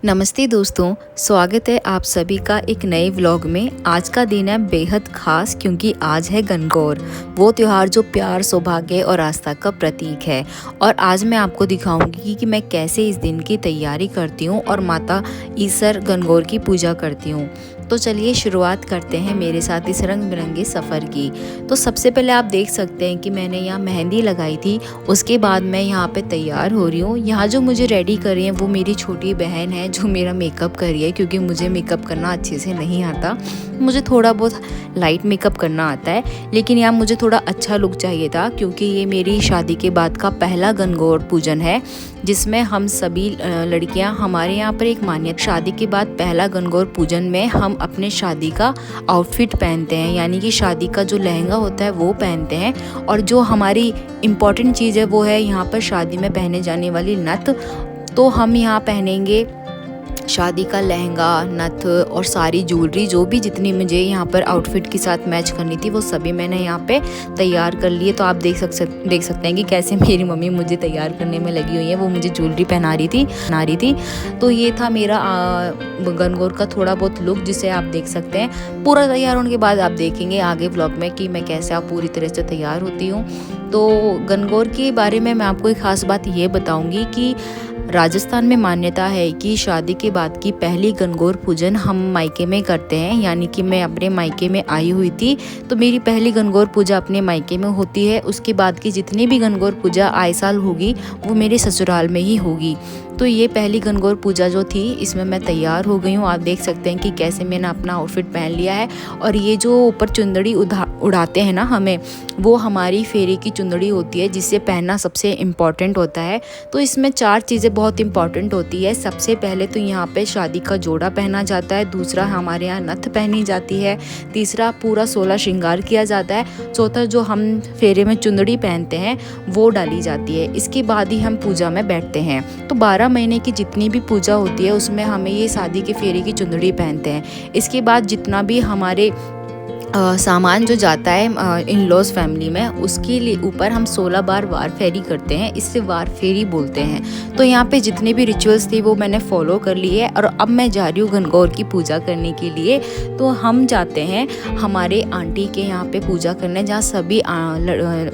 नमस्ते दोस्तों, स्वागत है आप सभी का एक नए व्लॉग में। आज का दिन है बेहद खास क्योंकि आज है गणगौर, वो त्यौहार जो प्यार, सौभाग्य और आस्था का प्रतीक है। और आज मैं आपको दिखाऊंगी कि मैं कैसे इस दिन की तैयारी करती हूँ और माता ईसर गणगौर की पूजा करती हूँ। तो चलिए शुरुआत करते हैं मेरे साथ इस रंग बिरंगे सफ़र की। तो सबसे पहले आप देख सकते हैं कि मैंने यहाँ मेहंदी लगाई थी, उसके बाद मैं यहाँ पे तैयार हो रही हूँ। यहाँ जो मुझे रेडी कर रही है वो मेरी छोटी बहन है जो मेरा मेकअप कर रही है, क्योंकि मुझे मेकअप करना अच्छे से नहीं आता। मुझे थोड़ा बहुत लाइट मेकअप करना आता है, लेकिन यहाँ मुझे थोड़ा अच्छा लुक चाहिए था क्योंकि ये मेरी शादी के बाद का पहला गणगौर पूजन है, जिसमें हम सभी लड़कियां, हमारे यहाँ पर एक मान्यता, शादी के बाद पहला गणगौर पूजन में हम अपने शादी का आउटफिट पहनते हैं, यानी कि शादी का जो लहंगा होता है वो पहनते हैं। और जो हमारी इम्पॉर्टेंट चीज़ है वो है यहाँ पर शादी में पहने जाने वाली नथ। तो हम यहाँ पहनेंगे शादी का लहंगा, नथ और सारी ज्वेलरी, जो भी जितनी मुझे यहाँ पर आउटफिट के साथ मैच करनी थी वो सभी मैंने यहाँ पे तैयार कर लिए। तो आप देख सकते हैं कि कैसे मेरी मम्मी मुझे तैयार करने में लगी हुई है। वो मुझे ज्वेलरी पहना रही थी। तो ये था मेरा गणगौर का थोड़ा बहुत लुक, जिसे आप देख सकते हैं। पूरा तैयार होने के बाद आप देखेंगे आगे ब्लॉग में कि मैं कैसे पूरी तरह से तैयार होती हूँ। तो गणगौर के बारे में मैं आपको एक ख़ास बात ये बताऊँगी कि राजस्थान में मान्यता है कि शादी के बाद की पहली गणगौर पूजन हम मायके में करते हैं। यानी कि मैं अपने मायके में आई हुई थी, तो मेरी पहली गणगौर पूजा अपने मायके में होती है। उसके बाद की जितनी भी गणगौर पूजा आए साल होगी वो मेरे ससुराल में ही होगी। तो ये पहली गणगौर पूजा जो थी, इसमें मैं तैयार हो गई हूँ। आप देख सकते हैं कि कैसे मैंने अपना आउटफिट पहन लिया है। और ये जो ऊपर चुंदड़ी उड़ाते हैं ना हमें, वो हमारी फेरे की चुंदड़ी होती है, जिसे पहनना सबसे इम्पॉर्टेंट होता है। तो इसमें 4 चीज़ें बहुत इंपॉर्टेंट होती है। सबसे पहले तो यहाँ पे शादी का जोड़ा पहना जाता है, दूसरा हमारे यहाँ नथ पहनी जाती है, तीसरा पूरा 16 श्रृंगार किया जाता है, चौथा जो हम फेरे में चुंदड़ी पहनते हैं वो डाली जाती है। इसके बाद ही हम पूजा में बैठते हैं। तो 12 महीने की जितनी भी पूजा होती है उसमें हमें ये शादी के फेरे की चुंदड़ी पहनते हैं। इसके बाद जितना भी हमारे सामान जो जाता है इन लॉज फैमिली में, उसके लिए ऊपर हम 16 बार वार फेरी करते हैं। इससे वार फेरी बोलते हैं। तो यहाँ पे जितने भी रिचुअल्स थे वो मैंने फॉलो कर लिए। और अब मैं जा रही हूँ गणगौर की पूजा करने के लिए। तो हम जाते हैं हमारे आंटी के यहाँ पे पूजा करने, जहाँ सभी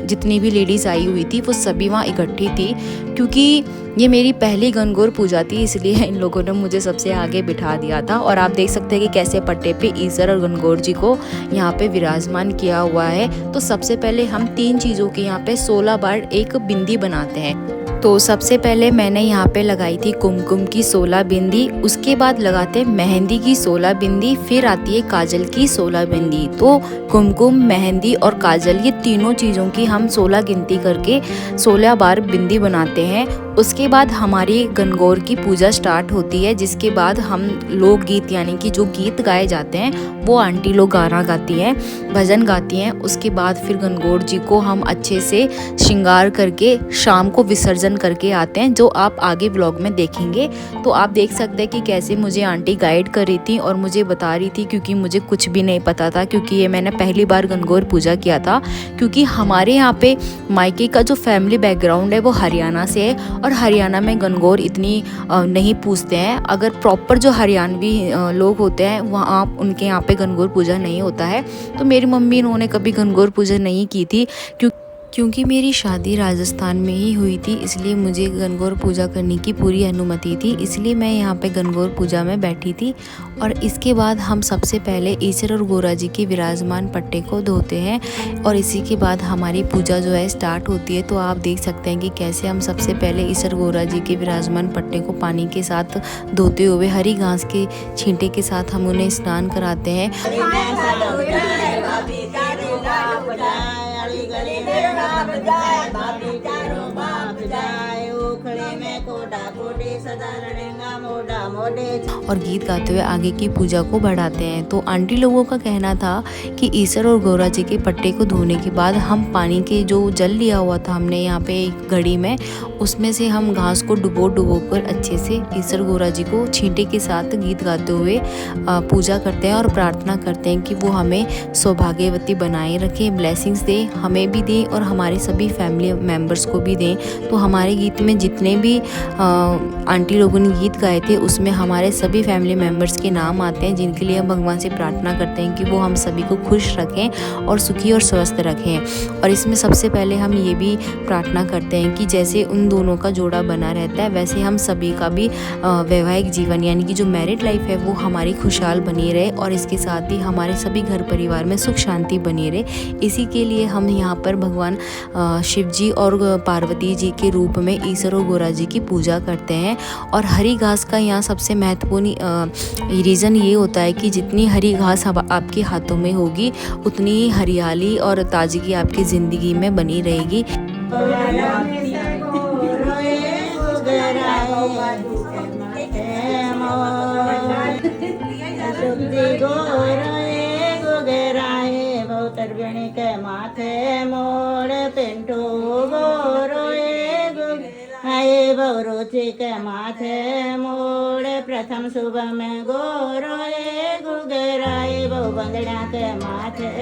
जितनी भी लेडीज़ आई हुई थी वो सभी वहाँ इकट्ठी थी। क्योंकि ये मेरी पहली गणगौर पूजा थी, इसलिए इन लोगों ने मुझे सबसे आगे बिठा दिया था। और आप देख सकते हैं कि कैसे पट्टे पे ईसर और गणगौर जी को यहाँ पे विराजमान किया हुआ है। तो सबसे पहले हम 3 चीज़ों की यहाँ पे 16 बार एक बिंदी बनाते हैं। तो सबसे पहले मैंने यहाँ पे लगाई थी कुमकुम की 16 बिंदी, उसके बाद लगाते मेहंदी की 16 बिंदी, फिर आती है काजल की 16 बिंदी। तो कुमकुम, मेहंदी और काजल, ये तीनों चीज़ों की हम 16 गिनती करके 16 बार बिंदी बनाते हैं। उसके बाद हमारी गणगौर की पूजा स्टार्ट होती है, जिसके बाद हम लोकगीत, यानी कि जो गीत गाए जाते हैं वो आंटी लोग गाना गाती हैं, भजन गाती हैं। उसके बाद फिर गणगौर जी को हम अच्छे से श्रृंगार करके शाम को विसर्जन करके आते हैं, जो आप आगे ब्लॉग में देखेंगे। तो आप देख सकते हैं कि कैसे मुझे आंटी गाइड कर रही थी और मुझे बता रही थी, क्योंकि मुझे कुछ भी नहीं पता था, क्योंकि ये मैंने पहली बार गणगौर पूजा किया था। क्योंकि हमारे यहाँ पे मायके का जो फैमिली बैकग्राउंड है वो हरियाणा से है, और हरियाणा में गणगौर इतनी नहीं पूजते हैं। अगर प्रॉपर जो हरियाणवी लोग होते हैं वहाँ उनके यहाँ पे गणगौर पूजा नहीं होता है। तो मेरी मम्मी, इन्होंने कभी गणगौर पूजा नहीं की थी। क्योंकि मेरी शादी राजस्थान में ही हुई थी, इसलिए मुझे गणगौर पूजा करने की पूरी अनुमति थी, इसलिए मैं यहाँ पे गणगौर पूजा में बैठी थी। और इसके बाद हम सबसे पहले ईसर और गौरा जी के विराजमान पट्टे को धोते हैं, और इसी के बाद हमारी पूजा जो है स्टार्ट होती है। तो आप देख सकते हैं कि कैसे हम सबसे पहले ईसर गौरा जी के विराजमान पट्टे को पानी के साथ धोते हुए हरी घास के छींटे के साथ हम उन्हें स्नान कराते हैं। और गीत गाते हुए आगे की पूजा को बढ़ाते हैं। तो आंटी लोगों का कहना था कि ईसर और गौरा जी के पट्टे को धोने के बाद हम पानी के जो जल लिया हुआ था हमने यहाँ पे एक घड़ी में, उसमें से हम घास को डुबो कर अच्छे से ईसर गौरा जी को छींटे के साथ गीत गाते हुए पूजा करते हैं और प्रार्थना करते हैं कि वो हमें सौभाग्यवती बनाए रखें, ब्लेसिंग्स दें, हमें भी दें और हमारे सभी फैमिली मेम्बर्स को भी दें। तो हमारे गीत में जितने भी आंटी लोगों ने गीत गाए थे उसमें हमारे सभी फैमिली मेम्बर्स के नाम आते हैं, जिनके लिए हम भगवान से प्रार्थना करते हैं कि वो हम सभी को खुश रखें और सुखी और स्वस्थ रखें। और इसमें सबसे पहले हम ये भी प्रार्थना करते हैं कि जैसे उन दोनों का जोड़ा बना रहता है, वैसे हम सभी का भी वैवाहिक जीवन यानी कि जो मैरिड लाइफ है वो हमारी खुशहाल बनी रहे, और इसके साथ ही हमारे सभी घर परिवार में सुख शांति बनी रहे। इसी के लिए हम यहाँ पर भगवान शिव जी और पार्वती जी के रूप में ईसर और गोरा जी की पूजा करते हैं। और हरी घास का यहाँ सबसे महत्वपूर्ण रीज़न ये होता है कि जितनी हरी घास आपके हाथों में होगी उतनी ही हरियाली और ताजगी आपकी ज़िंदगी में बनी रहेगी। के माथे मोड़ पिंटू गोरोए गुगाए बहुरुचि के माथे मोड़ प्रथम सुबह में गोरोए गुगराए बहु बंदड़ा के माथे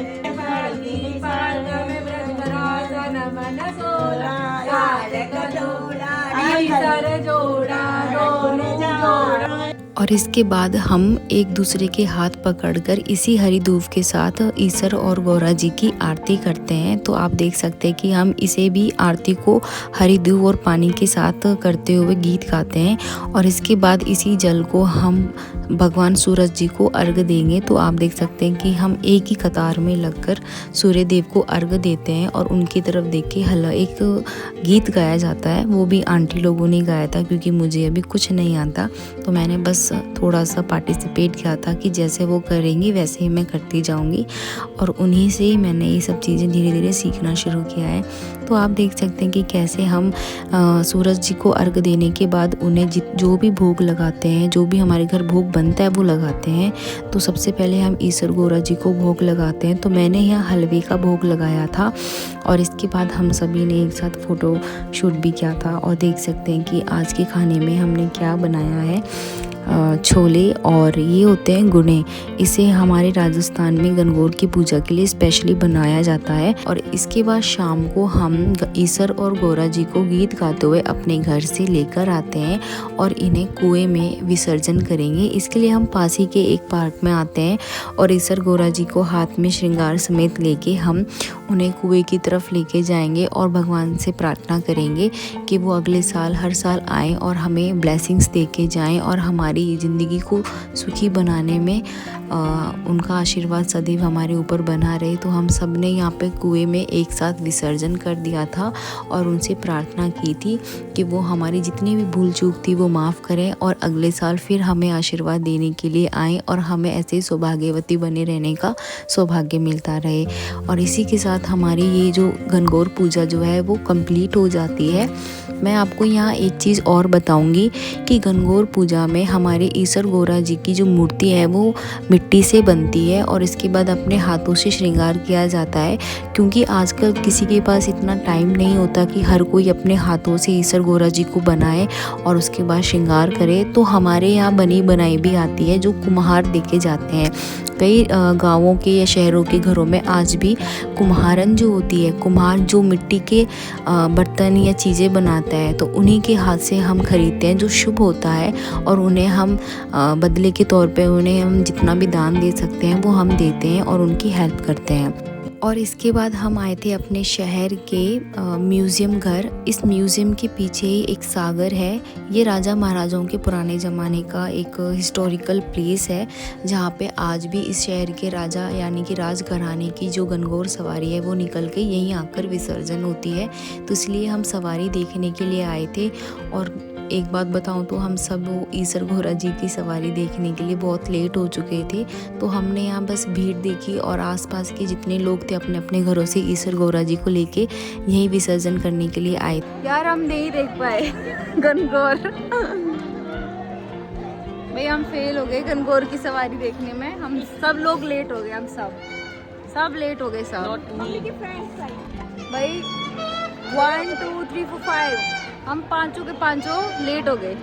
और इसके बाद हम एक दूसरे के हाथ पकड़कर इसी हरी धूप के साथ ईसर और गौरा जी की आरती करते हैं। तो आप देख सकते हैं कि हम इसे भी आरती को हरी धूप और पानी के साथ करते हुए गीत गाते हैं। और इसके बाद इसी जल को हम भगवान सूरज जी को अर्घ देंगे। तो आप देख सकते हैं कि हम एक ही कतार में लगकर सूर्य देव को अर्घ देते हैं और उनकी तरफ देख के एक गीत गाया जाता है। वो भी आंटी लोगों ने गाया था, क्योंकि मुझे अभी कुछ नहीं आता, तो मैंने बस थोड़ा सा पार्टिसिपेट किया था कि जैसे वो करेंगी वैसे ही मैं करती जाऊंगी। और उन्हीं से ही मैंने ये सब चीज़ें धीरे धीरे सीखना शुरू किया है। तो आप देख सकते हैं कि कैसे हम सूरज जी को अर्घ देने के बाद उन्हें जो भी भोग लगाते हैं, जो भी हमारे घर भोग बनता है वो लगाते हैं। तो सबसे पहले हम ईसर गौरा जी को भोग लगाते हैं। तो मैंने यहाँ हलवे का भोग लगाया था और इसके बाद हम सभी ने एक साथ फ़ोटो शूट भी किया था। और देख सकते हैं कि आज के खाने में हमने क्या बनाया है, छोले और ये होते हैं गुने। इसे हमारे राजस्थान में गणगौर की पूजा के लिए स्पेशली बनाया जाता है। और इसके बाद शाम को हम ईसर और गौरा जी को गीत गाते हुए अपने घर से लेकर आते हैं और इन्हें कुएं में विसर्जन करेंगे। इसके लिए हम पास ही के एक पार्क में आते हैं और ईसर गौरा जी को हाथ में श्रृंगार समेत लेके हम उन्हें कुएं की तरफ लेके जाएंगे और भगवान से प्रार्थना करेंगे कि वो अगले साल हर साल आएँ और हमें ब्लेसिंग्स दे के जाएँ और हमारी ज़िंदगी को सुखी बनाने में उनका आशीर्वाद सदैव हमारे ऊपर बना रहे। तो हम सब ने यहाँ पे कुएं में एक साथ विसर्जन कर दिया था और उनसे प्रार्थना की थी कि वो हमारी जितनी भी भूल चूक थी वो माफ़ करें और अगले साल फिर हमें आशीर्वाद देने के लिए आएँ और हमें ऐसे ही सौभाग्यवती बने रहने का सौभाग्य मिलता रहे। और इसी के साथ हमारी ये जो गणगौर पूजा जो है वो कंप्लीट हो जाती है। मैं आपको यहाँ एक चीज़ और बताऊंगी कि गणगौर पूजा में हमारे ईसर गौरा जी की जो मूर्ति है वो मिट्टी से बनती है और इसके बाद अपने हाथों से श्रृंगार किया जाता है, क्योंकि आजकल किसी के पास इतना टाइम नहीं होता कि हर कोई अपने हाथों से ईसर गौरा जी को बनाए और उसके बाद श्रृंगार करे। तो हमारे यहाँ बनी बनाई भी आती है जो कुम्हार देके जाते हैं। कई गांवों के या शहरों के घरों में आज भी कुम्हारन जो होती है, कुम्हार जो मिट्टी के बर्तन या चीज़ें बनाता है, तो उन्हीं के हाथ से हम खरीदते हैं जो शुभ होता है और उन्हें हम बदले के तौर पे उन्हें हम जितना भी दान दे सकते हैं वो हम देते हैं और उनकी हेल्प करते हैं। और इसके बाद हम आए थे अपने शहर के म्यूज़ियम घर। इस म्यूज़ियम के पीछे ही एक सागर है। ये राजा महाराजाओं के पुराने ज़माने का एक हिस्टोरिकल प्लेस है जहाँ पे आज भी इस शहर के राजा यानी कि राजघराने की जो गणगौर सवारी है वो निकल के यहीं आकर विसर्जन होती है। तो इसलिए हम सवारी देखने के लिए आए थे। और एक बात बताऊं तो हम सब वो ईसर गौरा जी की सवारी देखने के लिए बहुत लेट हो चुके थे, तो हमने यहाँ बस भीड़ देखी और आसपास के जितने लोग थे अपने अपने घरों से ईसर गौरा जी को लेके यहीं विसर्जन करने के लिए आए। यार हम नहीं देख पाए गणगौर भाई, हम फेल हो गए गणगौर की सवारी देखने में। हम सब लोग लेट हो गए, हम सब लेट हो गए सब भाई। 1 2 3 4 5 हम पांचों के पांचों लेट हो गए।